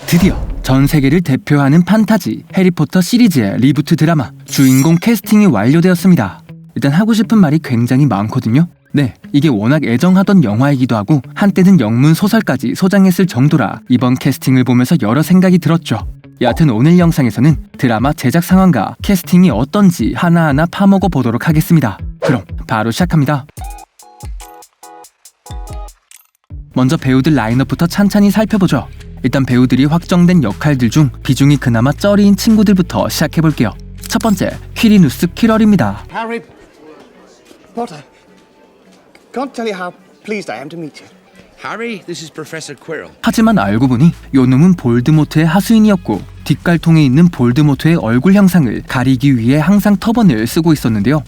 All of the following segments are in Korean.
드디어 전 세계를 대표하는 판타지 해리포터 시리즈의 리부트 드라마 주인공 캐스팅이 완료되었습니다. 일단 하고 싶은 말이 굉장히 많거든요. 네, 이게 워낙 애정하던 영화이기도 하고 한때는 영문 소설까지 소장했을 정도라 이번 캐스팅을 보면서 여러 생각이 들었죠. 여하튼 오늘 영상에서는 드라마 제작 상황과 캐스팅이 어떤지 하나하나 파먹어 보도록 하겠습니다. 그럼 바로 시작합니다. 먼저 배우들 라인업부터 찬찬히 살펴보죠. 일단 배우들이 확정된 역할들 중 비중이 그나마 쩌리인 친구들부터 시작해볼게요. 첫 번째, 퀴리누스 퀴럴입니다. Harry Potter, can't tell you how pleased I am to meet you. Harry, this is Professor Quirrell. 하지만 알고 보니 요 놈은 볼드모트의 하수인이었고 뒷갈통에 있는 볼드모트의 얼굴 형상을 가리기 위해 항상 터번을 쓰고 있었는데요.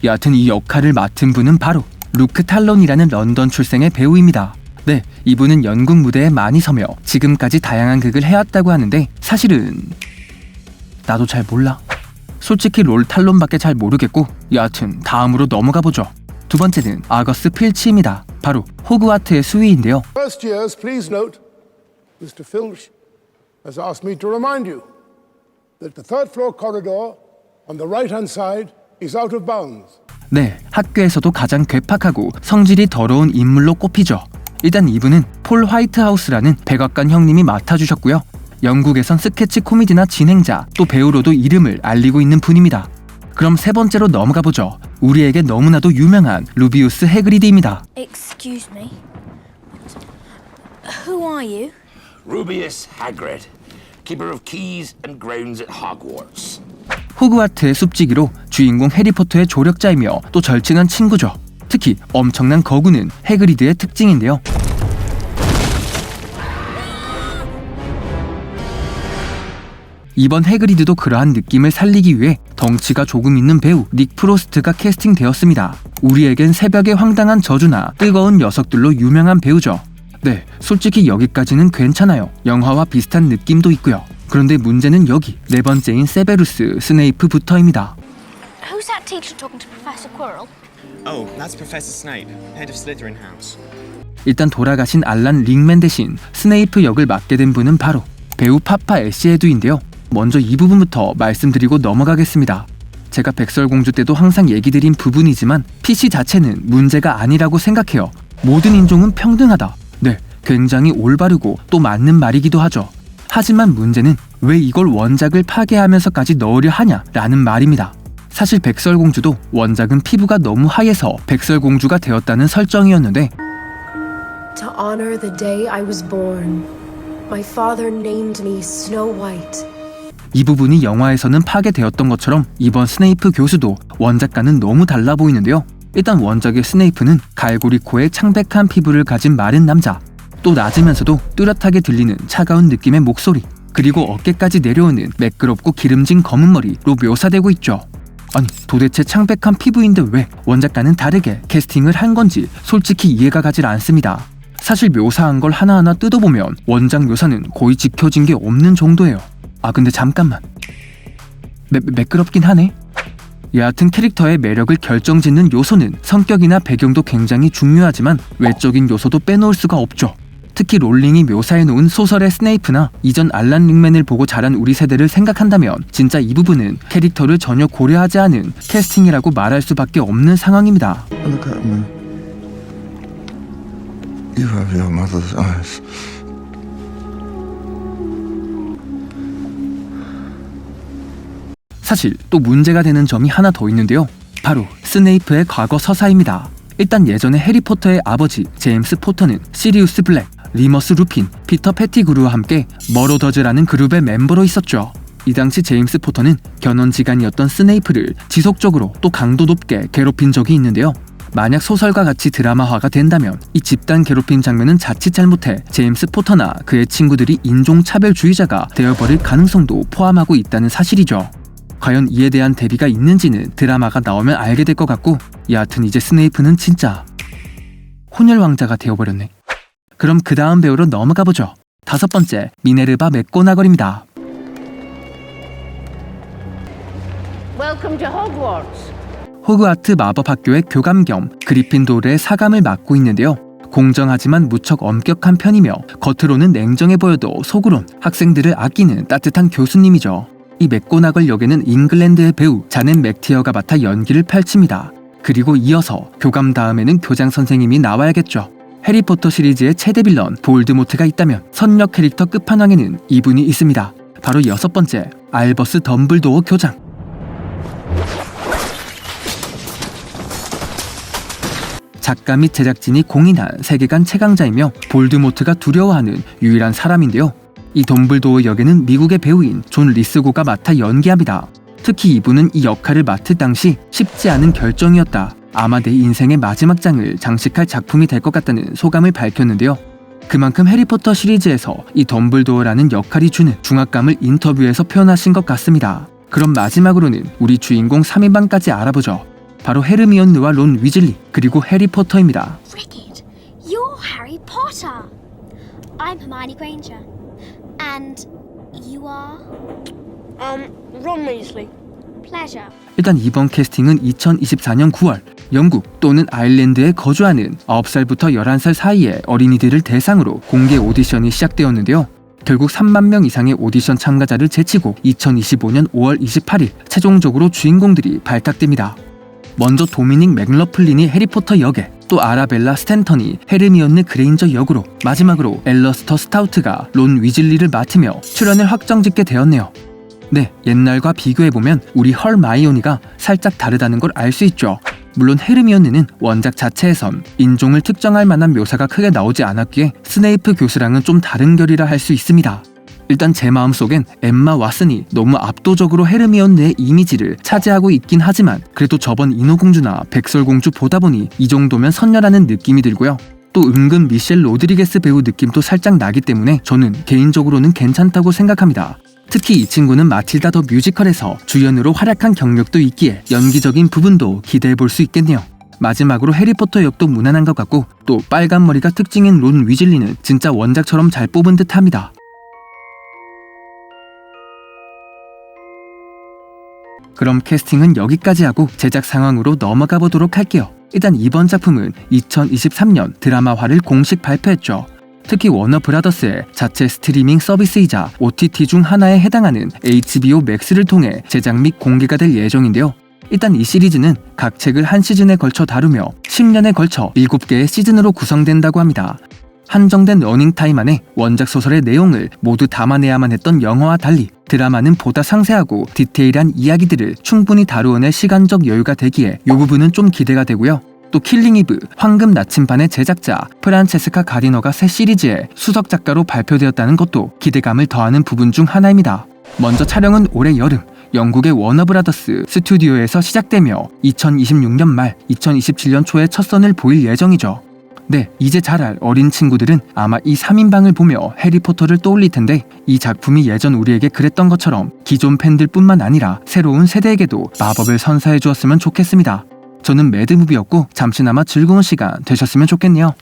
여하튼 이 역할을 맡은 분은 바로 루크 탈론이라는 런던 출생의 배우입니다. 네, 이분은 연극 무대에 많이 서며 지금까지 다양한 극을 해왔다고 하는데 사실은 나도 잘 몰라. 솔직히 롤 탈론밖에 잘 모르겠고 여하튼 다음으로 넘어가보죠. 두 번째는 아거스 필치입니다. 바로 호그와트의 수위인데요. First years, please note, Mr. Filch has asked me to remind you that the third floor corridor on the right-hand side is out of bounds. 네, 학교에서도 가장 괴팍하고 성질이 더러운 인물로 꼽히죠. 일단 이분은 폴 화이트하우스라는 백악관 형님이 맡아주셨고요. 영국에선 스케치 코미디나 진행자, 또 배우로도 이름을 알리고 있는 분입니다. 그럼 세 번째로 넘어가보죠. 우리에게 너무나도 유명한 루비우스 해그리드입니다. Excuse me. Who are you? Rubius Hagrid, keeper of keys and grounds at Hogwarts. 호그와트의 숲지기로 주인공 해리포터의 조력자이며 또 절친한 친구죠. 특히 엄청난 거구는 해그리드의 특징인데요. 이번 해그리드도 그러한 느낌을 살리기 위해 덩치가 조금 있는 배우 닉 프로스트가 캐스팅되었습니다. 우리에겐 새벽의 황당한 저주나 뜨거운 녀석들로 유명한 배우죠. 네, 솔직히 여기까지는 괜찮아요. 영화와 비슷한 느낌도 있고요. 그런데 문제는 여기 네 번째인 세베루스 스네이프부터입니다. Who's that teacher talking to Professor Quirrell? Oh, that's Professor Snape, head of Slytherin House. 일단 돌아가신 알란 링맨 대신 스네이프 역을 맡게 된 분은 바로 배우 파파 애쉬헤드인데요. 먼저 이 부분부터 말씀드리고 넘어가겠습니다. 제가 백설공주 때도 항상 얘기 드린 부분이지만 PC 자체는 문제가 아니라고 생각해요. 모든 인종은 평등하다. 네, 굉장히 올바르고 또 맞는 말이기도 하죠. 하지만 문제는 왜 이걸 원작을 파괴하면서까지 넣으려 하냐라는 말입니다. 사실 백설공주도 원작은 피부가 너무 하얘서 백설공주가 되었다는 설정이었는데 To honor the day I was born, my father named me Snow White. 이 부분이 영화에서는 파괴되었던 것처럼 이번 스네이프 교수도 원작과는 너무 달라 보이는데요. 일단 원작의 스네이프는 갈고리 코에 창백한 피부를 가진 마른 남자, 또 낮으면서도 뚜렷하게 들리는 차가운 느낌의 목소리, 그리고 어깨까지 내려오는 매끄럽고 기름진 검은 머리로 묘사되고 있죠. 아니 도대체 창백한 피부인데 왜 원작과는 다르게 캐스팅을 한 건지 솔직히 이해가 가질 않습니다. 사실 묘사한 걸 하나하나 뜯어보면 원작 묘사는 거의 지켜진 게 없는 정도예요. 아 근데 잠깐만, 매끄럽긴 하네. 여하튼 캐릭터의 매력을 결정짓는 요소는 성격이나 배경도 굉장히 중요하지만 외적인 요소도 빼놓을 수가 없죠. 특히 롤링이 묘사해놓은 소설의 스네이프나 이전 알란 링맨을 보고 자란 우리 세대를 생각한다면 진짜 이 부분은 캐릭터를 전혀 고려하지 않은 캐스팅이라고 말할 수밖에 없는 상황입니다. Look at me. You have your mother's eyes. 사실 또 문제가 되는 점이 하나 더 있는데요. 바로 스네이프의 과거 서사입니다. 일단 예전에 해리포터의 아버지 제임스 포터는 시리우스 블랙, 리머스 루핀, 피터 패티그루와 함께 머로더즈라는 그룹의 멤버로 있었죠. 이 당시 제임스 포터는 견원지간이었던 스네이프를 지속적으로 또 강도 높게 괴롭힌 적이 있는데요. 만약 소설과 같이 드라마화가 된다면 이 집단 괴롭힘 장면은 자칫 잘못해 제임스 포터나 그의 친구들이 인종차별주의자가 되어버릴 가능성도 포함하고 있다는 사실이죠. 과연 이에 대한 대비가 있는지는 드라마가 나오면 알게 될 것 같고 여하튼 이제 스네이프는 진짜 혼혈왕자가 되어버렸네. 그럼 그 다음 배우로 넘어가보죠. 다섯 번째, 미네르바 맥고나걸입니다. Welcome to Hogwarts. 호그와트 마법학교의 교감 겸 그리핀도르의 사감을 맡고 있는데요. 공정하지만 무척 엄격한 편이며 겉으로는 냉정해 보여도 속으론 학생들을 아끼는 따뜻한 교수님이죠. 이 맥고나걸 역에는 잉글랜드의 배우 자넷 맥티어가 맡아 연기를 펼칩니다. 그리고 이어서 교감 다음에는 교장 선생님이 나와야겠죠. 해리포터 시리즈의 최대 빌런 볼드모트가 있다면 선력 캐릭터 끝판왕에는 이분이 있습니다. 바로 6번째 알버스 덤블도어 교장. 작가 및 제작진이 공인한 세계관 최강자이며 볼드모트가 두려워하는 유일한 사람인데요. 이 덤블도어 역에는 미국의 배우인 존 리스고가 맡아 연기합니다. 특히 이분은 이 역할을 맡을 당시 쉽지 않은 결정이었다. 아마 내 인생의 마지막 장을 장식할 작품이 될 것 같다는 소감을 밝혔는데요. 그만큼 해리포터 시리즈에서 이 덤블도어라는 역할이 주는 중압감을 인터뷰에서 표현하신 것 같습니다. 그럼 마지막으로는 우리 주인공 3인방까지 알아보죠. 바로 헤르미온느와 론 위즐리 그리고 해리포터입니다. Rickard, you're Harry Potter. I'm Hermione Granger. And you are? Ron Weasley. Pleasure. 일단 이번 캐스팅은 2024년 9월 영국 또는 아일랜드에 거주하는 9살부터 11살 사이의 어린이들을 대상으로 공개 오디션이 시작되었는데요. 결국 3만 명 이상의 오디션 참가자를 제치고 2025년 5월 28일 최종적으로 주인공들이 발탁됩니다. 먼저 도미닉 맥러플린이 해리포터 역에, 또 아라벨라 스탠턴이 헤르미온느 그레인저 역으로, 마지막으로 엘러스터 스타우트가 론 위즐리를 맡으며 출연을 확정짓게 되었네요. 네, 옛날과 비교해보면 우리 헐마이오니가 살짝 다르다는 걸 알 수 있죠. 물론 헤르미온느는 원작 자체에선 인종을 특정할 만한 묘사가 크게 나오지 않았기에 스네이프 교수랑은 좀 다른 결이라 할 수 있습니다. 일단 제 마음속엔 엠마 왓슨이 너무 압도적으로 헤르미온느의 이미지를 차지하고 있긴 하지만 그래도 저번 인어공주나 백설공주 보다 보니 이 정도면 선녀라는 느낌이 들고요. 또 은근 미셸 로드리게스 배우 느낌도 살짝 나기 때문에 저는 개인적으로는 괜찮다고 생각합니다. 특히 이 친구는 마틸다 더 뮤지컬에서 주연으로 활약한 경력도 있기에 연기적인 부분도 기대해볼 수 있겠네요. 마지막으로 해리포터 역도 무난한 것 같고 또 빨간 머리가 특징인 론 위즐리는 진짜 원작처럼 잘 뽑은 듯합니다. 그럼 캐스팅은 여기까지 하고 제작 상황으로 넘어가 보도록 할게요. 일단 이번 작품은 2023년 드라마화를 공식 발표했죠. 특히 워너브라더스의 자체 스트리밍 서비스이자 OTT 중 하나에 해당하는 HBO 맥스를 통해 제작 및 공개가 될 예정인데요. 일단 이 시리즈는 각 책을 한 시즌에 걸쳐 다루며 10년에 걸쳐 7개의 시즌으로 구성된다고 합니다. 한정된 러닝타임 안에 원작 소설의 내용을 모두 담아내야만 했던 영화와 달리 드라마는 보다 상세하고 디테일한 이야기들을 충분히 다루어낼 시간적 여유가 되기에 이 부분은 좀 기대가 되고요. 또 킬링 이브 황금 나침반의 제작자 프란체스카 가리너가 새 시리즈의 수석 작가로 발표되었다는 것도 기대감을 더하는 부분 중 하나입니다. 먼저 촬영은 올해 여름 영국의 워너브라더스 스튜디오에서 시작되며 2026년 말 2027년 초에 첫 선을 보일 예정이죠. 네, 이제 잘 알 어린 친구들은 아마 이 3인방을 보며 해리포터를 떠올릴 텐데 이 작품이 예전 우리에게 그랬던 것처럼 기존 팬들뿐만 아니라 새로운 세대에게도 마법을 선사해 주었으면 좋겠습니다. 저는 매드무비였고 잠시나마 즐거운 시간 되셨으면 좋겠네요.